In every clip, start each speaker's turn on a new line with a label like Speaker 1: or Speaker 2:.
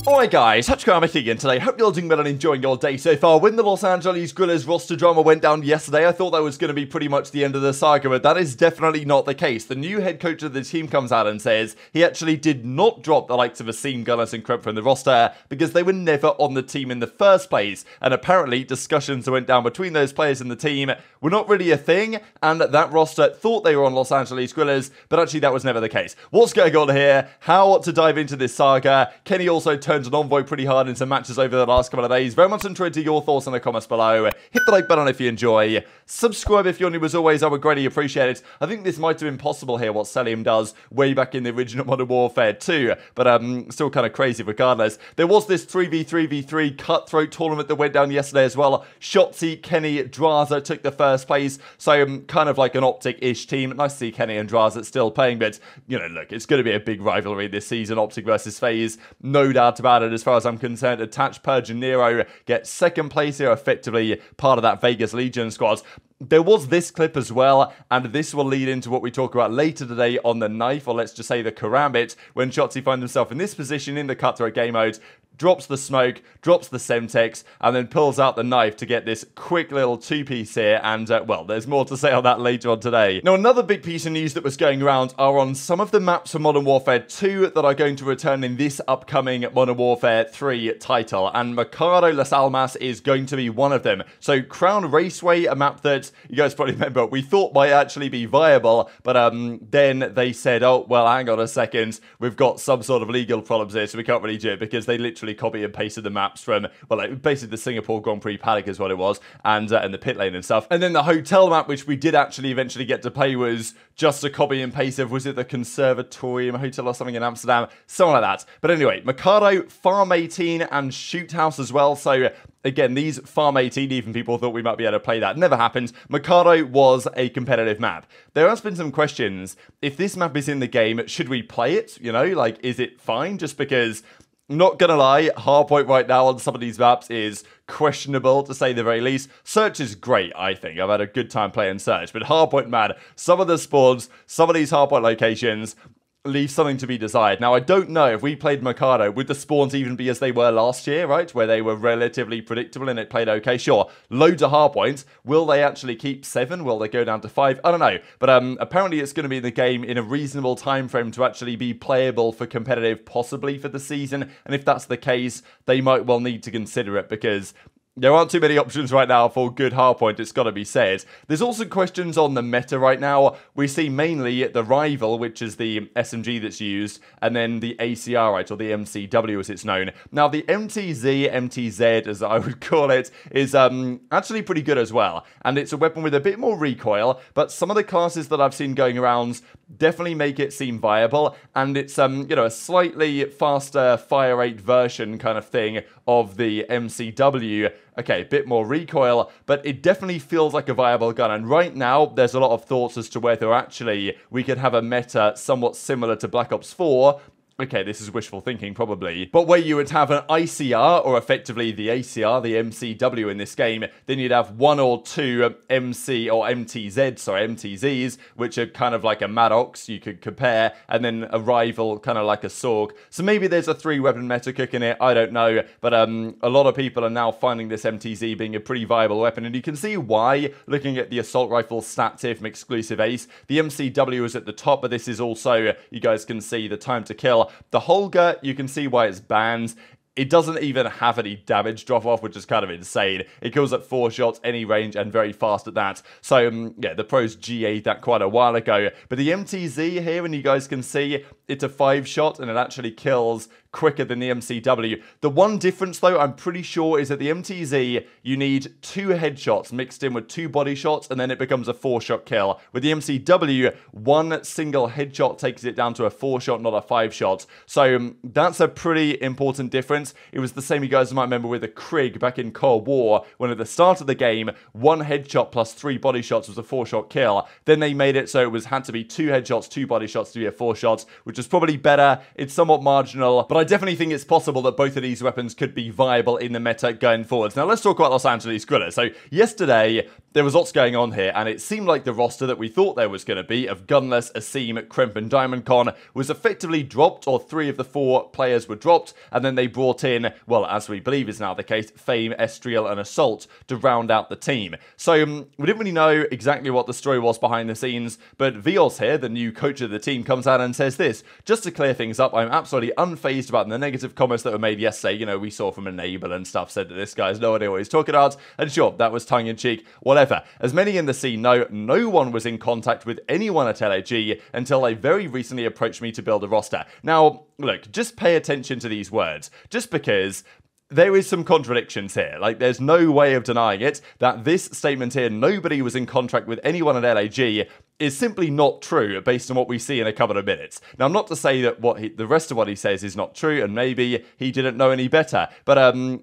Speaker 1: Alright guys, TacticalRab again today. Hope you're all doing well and enjoying your day so far. When the Los Angeles Guerrillas roster drama went down yesterday, I thought that was going to be pretty much the end of the saga, but that is definitely not the case. The new head coach of the team comes out and says he actually did not drop the likes of Asim, Gunners and Crump from the roster because they were never on the team in the first place. And apparently discussions that went down between those players and the team were not really a thing, and that roster thought they were on Los Angeles Guerrillas, but actually that was never the case. What's going on here? How to dive into this saga? Kenny also turned an Envoy pretty hard in some matches over the last couple of days. Very much interested to your thoughts in the comments below. Hit the like button if you enjoy. Subscribe if you're new as always. I would greatly appreciate it. I think this might have been possible here, what Cellium does way back in the original Modern Warfare 2, but still kind of crazy regardless. There was this 3v3v3 cutthroat tournament that went down yesterday as well. Shotzzy, Kenny, Drazah took the first place, so kind of like an OpTic-ish team. Nice to see Kenny and Drazah still playing, but you know, look, it's going to be a big rivalry this season, OpTic versus FaZe, no doubt about it. As far as I'm concerned, Attach, Purge and Nero get second place here, effectively part of that Vegas Legion squad. There was this clip as well, and this will lead into what we talk about later today on the knife, or let's just say the karambit, when Shotzzy finds himself in this position in the cutthroat game mode, drops the smoke, drops the Semtex, and then pulls out the knife to get this quick little two-piece here, and, well, there's more to say on that later on today. Now, another big piece of news that was going around are on some of the maps for Modern Warfare 2 that are going to return in this upcoming Modern Warfare 3 title, and Mercado Las Almas is going to be one of them. So, Crown Raceway, a map that you guys probably remember we thought might actually be viable, but then they said, oh, well, hang on a second, we've got some sort of legal problems here, so we can't really do it, because they literally copy and pasted the maps from, well, like, basically the Singapore Grand Prix paddock is what it was, and the pit lane and stuff. And then the hotel map, which we did actually eventually get to play, was just a copy and paste of, was it the Conservatorium Hotel or something in Amsterdam? Something like that. But anyway, Mercado, Farm 18, and Shoot House as well, so again, these Farm 18, even people thought we might be able to play that. Never happened. Mercado was a competitive map. There has been some questions. If this map is in the game, should we play it? You know, like, is it fine? Just because, not gonna lie, hardpoint right now on some of these maps is questionable, to say the very least. Search is great, I think. I've had a good time playing Search, but hardpoint, man, some of the spawns, some of these hardpoint locations leave something to be desired. Now, I don't know if we played Mercado, would the spawns even be as they were last year, right? Where they were relatively predictable and it played okay. Sure, loads of hardpoints. Will they actually keep 7? Will they go down to 5? I don't know. But apparently it's going to be in the game in a reasonable time frame to actually be playable for competitive, possibly for the season. And if that's the case, they might well need to consider it, because there aren't too many options right now for good hardpoint, it's got to be said. There's also questions on the meta right now. We see mainly the Rival, which is the SMG that's used, and then the ACR, right, or the MCW as it's known. Now, the MTZ, as I would call it, is actually pretty good as well. And it's a weapon with a bit more recoil, but some of the classes that I've seen going around definitely make it seem viable, and it's, you know, a slightly faster fire rate version kind of thing of the MCW. Okay, a bit more recoil, but it definitely feels like a viable gun, and right now there's a lot of thoughts as to whether actually we could have a meta somewhat similar to Black Ops 4. Okay, this is wishful thinking, probably. But where you would have an ICR, or effectively the ACR, the MCW in this game, then you'd have 1 or 2 MTZs, which are kind of like a Maddox you could compare, and then a Rival, kind of like a Sorg. So maybe there's a 3-weapon meta cooking it, I don't know. But a lot of people are now finding this MTZ being a pretty viable weapon, and you can see why, looking at the Assault Rifle stat tier from Exclusive Ace. The MCW is at the top, but this is also, you guys can see, the time to kill. The Holger, you can see why it's banned. It doesn't even have any damage drop-off, which is kind of insane. It kills at 4 shots, any range, and very fast at that. So, yeah, the pros GA'd that quite a while ago. But the MTZ here, and you guys can see, it's a 5-shot, and it actually kills quicker than the MCW. The one difference, though, I'm pretty sure, is that the MTZ, you need 2 headshots mixed in with 2 body shots, and then it becomes a 4-shot kill. With the MCW, 1 single headshot takes it down to a 4-shot, not a 5-shot. So that's a pretty important difference. It was the same, you guys might remember, with the Krig back in Cold War, when at the start of the game, 1 headshot plus 3 body shots was a 4-shot kill. Then they made it so it had to be 2 headshots, 2 body shots to be a 4-shot, which is probably better. It's somewhat marginal, but I definitely think it's possible that both of these weapons could be viable in the meta going forwards. Now let's talk about Los Angeles Guerrillas. So yesterday, there was lots going on here, and it seemed like the roster that we thought there was going to be of Gunless, Asim, Crimp, and DiamondCon was effectively dropped, or 3 of the 4 players were dropped, and then they brought in, well, as we believe is now the case, Fame, Estriel, and Assault to round out the team. So we didn't really know exactly what the story was behind the scenes, but Vios here, the new coach of the team, comes out and says this: just to clear things up, I'm absolutely unfazed about the negative comments that were made yesterday. You know, we saw from Enable and stuff, said that this guy has no idea what he's talking about, and sure, that was tongue-in-cheek, whatever. As many in the scene know, no one was in contact with anyone at LAG until they very recently approached me to build a roster. Now, look, just pay attention to these words. Just because there is some contradictions here. Like, there's no way of denying it, that this statement here, nobody was in contract with anyone at LAG, is simply not true based on what we see in a couple of minutes. Now, I'm not to say that the rest of what he says is not true, and maybe he didn't know any better, but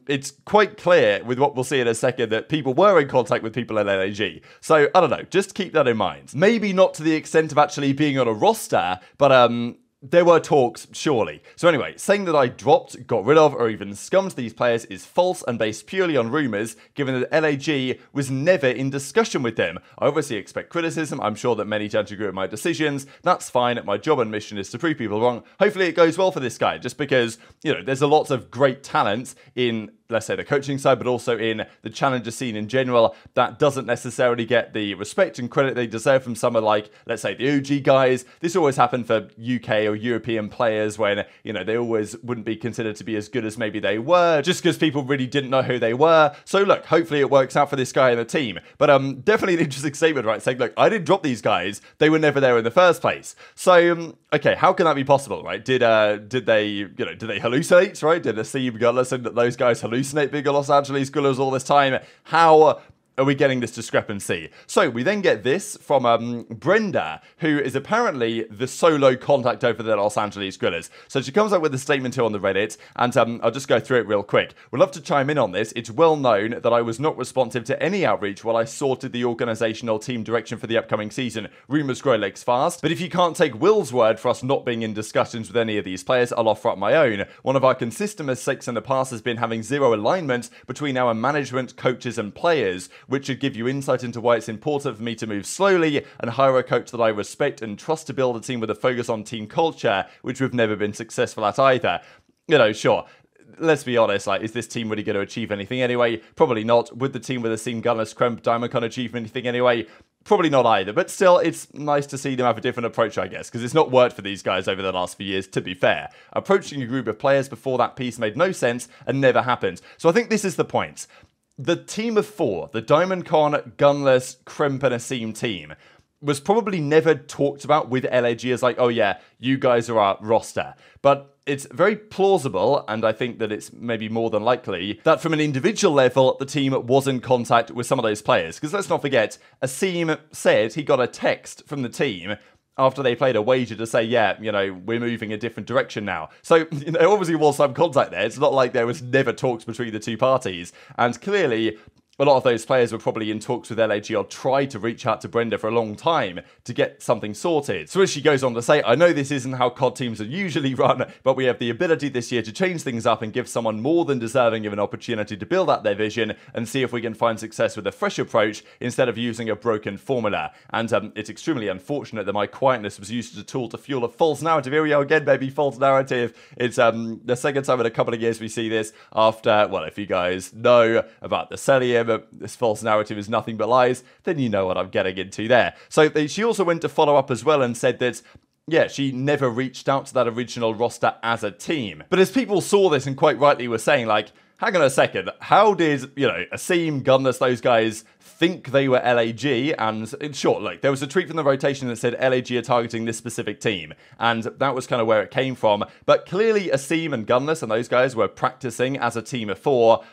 Speaker 1: it's quite clear with what we'll see in a second that people were in contact with people at LAG. So, I don't know, just keep that in mind. Maybe not to the extent of actually being on a roster, but there were talks, surely. So anyway, saying that I dropped, got rid of, or even scummed these players is false and based purely on rumours, given that LAG was never in discussion with them. I obviously expect criticism. I'm sure that many judge agree with my decisions. That's fine. My job and mission is to prove people wrong. Hopefully it goes well for this guy, just because, you know, there's a lot of great talent in, let's say, the coaching side, but also in the challenger scene in general, that doesn't necessarily get the respect and credit they deserve from some of, like, let's say, the OG guys. This always happened for UK or European players when, you know, they always wouldn't be considered to be as good as maybe they were, just because people really didn't know who they were. So look, hopefully it works out for this guy and the team. But definitely an interesting statement, right? Saying, look, I didn't drop these guys. They were never there in the first place. So, okay, how can that be possible, right? Did they hallucinate, right? Did Asim, Gunless, and those guys hallucinate bigger Los Angeles Guerrillas all this time? How are we getting this discrepancy? So we then get this from Brenda, who is apparently the solo contact over the Los Angeles Guerrillas. So she comes up with a statement here on the Reddit, and I'll just go through it real quick. We'd love to chime in on this. It's well known that I was not responsive to any outreach while I sorted the organizational team direction for the upcoming season. Rumors grow legs fast, but if you can't take Will's word for us not being in discussions with any of these players, I'll offer up my own. One of our consistent mistakes in the past has been having zero alignment between our management, coaches, and players, which should give you insight into why it's important for me to move slowly and hire a coach that I respect and trust to build a team with a focus on team culture, which we've never been successful at either. You know, sure. Let's be honest, like, is this team really going to achieve anything anyway? Probably not. Would the team with Asim, Gunless, Crimp, DiamondCon achieve anything anyway? Probably not either, but still, it's nice to see them have a different approach, I guess, because it's not worked for these guys over the last few years, to be fair. Approaching a group of players before that piece made no sense and never happened. So I think this is the point. The team of 4, the DiamondCon, Gunless, Crimp, and Asim team, was probably never talked about with LAG as like, oh yeah, you guys are our roster. But it's very plausible, and I think that it's maybe more than likely, that from an individual level, the team was in contact with some of those players. Because let's not forget, Asim said he got a text from the team after they played a wager to say, yeah, you know, we're moving a different direction now. So, you know, obviously was some contact there. It's not like there was never talks between the two parties. And clearly, a lot of those players were probably in talks with LAG or tried to reach out to Brenda for a long time to get something sorted. So as she goes on to say, I know this isn't how COD teams are usually run, but we have the ability this year to change things up and give someone more than deserving of an opportunity to build out their vision and see if we can find success with a fresh approach instead of using a broken formula. And it's extremely unfortunate that my quietness was used as a tool to fuel a false narrative. Here we are again, baby, false narrative. It's the second time in a couple of years we see this after, well, if you guys know about the Cellium, this false narrative is nothing but lies, then you know what I'm getting into there. So she also went to follow up as well and said that, yeah, she never reached out to that original roster as a team. But as people saw this and quite rightly were saying, like, hang on a second, how did, you know, Asim, Gunless, those guys think they were LAG? And in short, like, there was a tweet from the rotation that said LAG are targeting this specific team, and that was kind of where it came from. But clearly Asim and Gunless and those guys were practicing as a team of 4,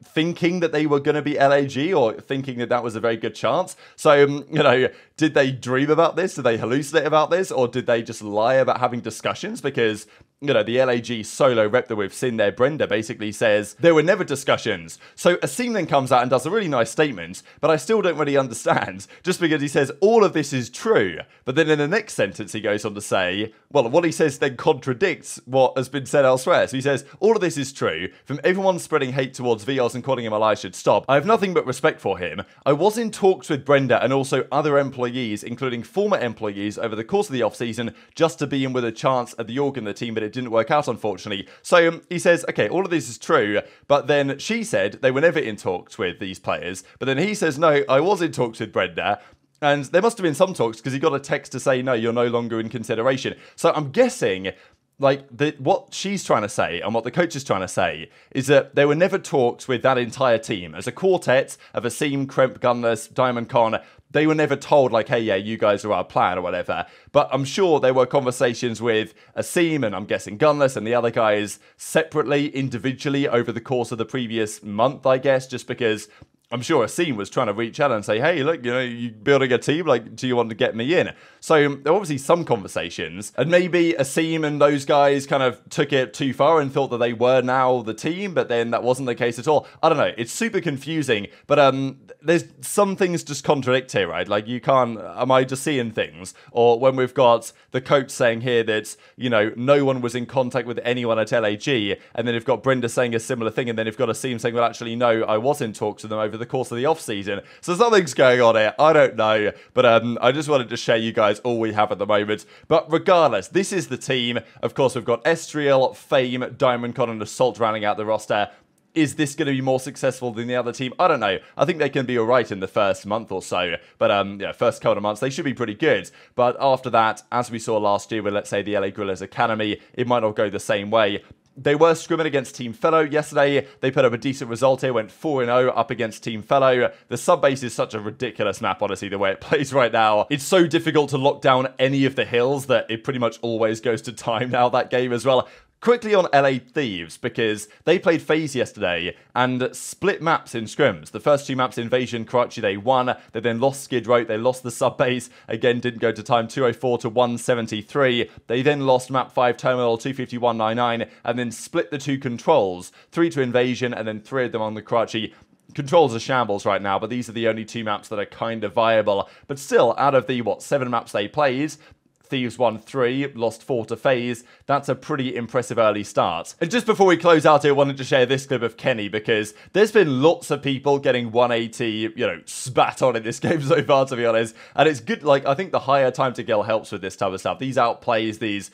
Speaker 1: thinking that they were going to be LAG, or thinking that that was a very good chance. So, you know, did they dream about this? Did they hallucinate about this? Or did they just lie about having discussions? Because you know, the LAG solo rep that we've seen there, Brenda, basically says there were never discussions. So Asim then comes out and does a really nice statement, but I still don't really understand, just because he says all of this is true. But then in the next sentence, he goes on to say, well, what he says then contradicts what has been said elsewhere. So he says, all of this is true. From everyone spreading hate towards VLs and calling him a lie should stop. I have nothing but respect for him. I was in talks with Brenda and also other employees, including former employees, over the course of the off-season, just to be in with a chance at the org and the team, but it didn't work out, unfortunately. So he says, okay, all of this is true, but then she said they were never in talks with these players, but then he says, no, I was in talks with Brenda, and there must have been some talks because he got a text to say, no, you're no longer in consideration. So I'm guessing, like, what she's trying to say and what the coach is trying to say is that there were never talks with that entire team. As a quartet of Asim, Kremp, Gunless, Diamond Con, they were never told, like, hey, yeah, you guys are our plan or whatever. But I'm sure there were conversations with Asim and I'm guessing Gunless and the other guys separately, individually over the course of the previous month, I guess, just because I'm sure Asim was trying to reach out and say, hey, look, you know, you're building a team, like, do you want to get me in? So there were obviously some conversations, and maybe Asim and those guys kind of took it too far and thought that they were now the team, but then that wasn't the case at all. I don't know, it's super confusing, but there's some things just contradict here, right? Like, you can't, am I just seeing things? Or when we've got the coach saying here that, you know, no one was in contact with anyone at LAG, and then you've got Brenda saying a similar thing, and then you've got Asim saying, well, actually, no, I was in talks with them over the course of the off-season. So something's going on here. I don't know. But I just wanted to share you guys all we have at the moment. But regardless, this is the team. Of course, we've got Estriel, Fame, DiamondCon, and Assault rounding out the roster. Is this going to be more successful than the other team? I don't know. I think they can be alright in the first month or so. But yeah, first couple of months, they should be pretty good. But after that, as we saw last year with, let's say, the LA Guerrillas Academy, it might not go the same way. They were scrimming against Team Fellow yesterday. They put up a decent result here, went 4-0 up against Team Fellow. The sub-base is such a ridiculous map, honestly, the way it plays right now. It's so difficult to lock down any of the hills that it pretty much always goes to time now, that game as well. Quickly on LA Thieves, because they played FaZe yesterday and split maps in scrims. The first two maps, Invasion, Karachi, they won. They then lost Skid Row. They lost the sub-base. Again, didn't go to time, 204 to 173. They then lost map 5 Terminal, 251.99, and then split the two controls. 3 to Invasion, and then 3 of them on the Karachi. Controls are shambles right now, but these are the only 2 maps that are kind of viable. But still, out of the, 7 maps they played, Thieves won 3, lost 4 to FaZe. That's a pretty impressive early start. And just before we close out here, I wanted to share this clip of Kenny, because there's been lots of people getting 180, spat on in this game so far, to be honest. And it's good, like, I think the higher time to kill helps with this type of stuff. These outplays, these,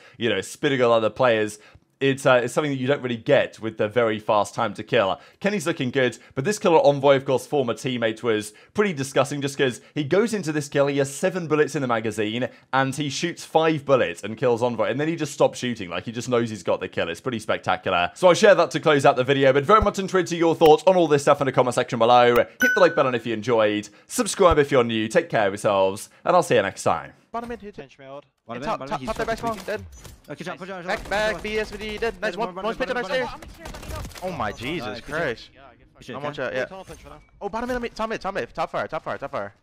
Speaker 1: spitting on other players. It's something that you don't really get with the very fast time to kill. Kenny's looking good, but this kill on Envoy, of course, former teammate, was pretty disgusting just because he goes into this kill, he has 7 bullets in the magazine, and he shoots 5 bullets and kills Envoy, and then he just stops shooting, like he just knows he's got the kill. It's pretty spectacular. So I'll share that to close out the video, but very much intrigued to your thoughts on all this stuff in the comment section below. Hit the like button if you enjoyed, subscribe if you're new, take care of yourselves, and I'll see you next time.
Speaker 2: Bottom mid, change mode. Top there, back small, dead. Back, BSVD, dead. Nice, one split downstairs. Oh my Jesus Christ. I'm watching out, yeah. Oh, bottom mid, top fire.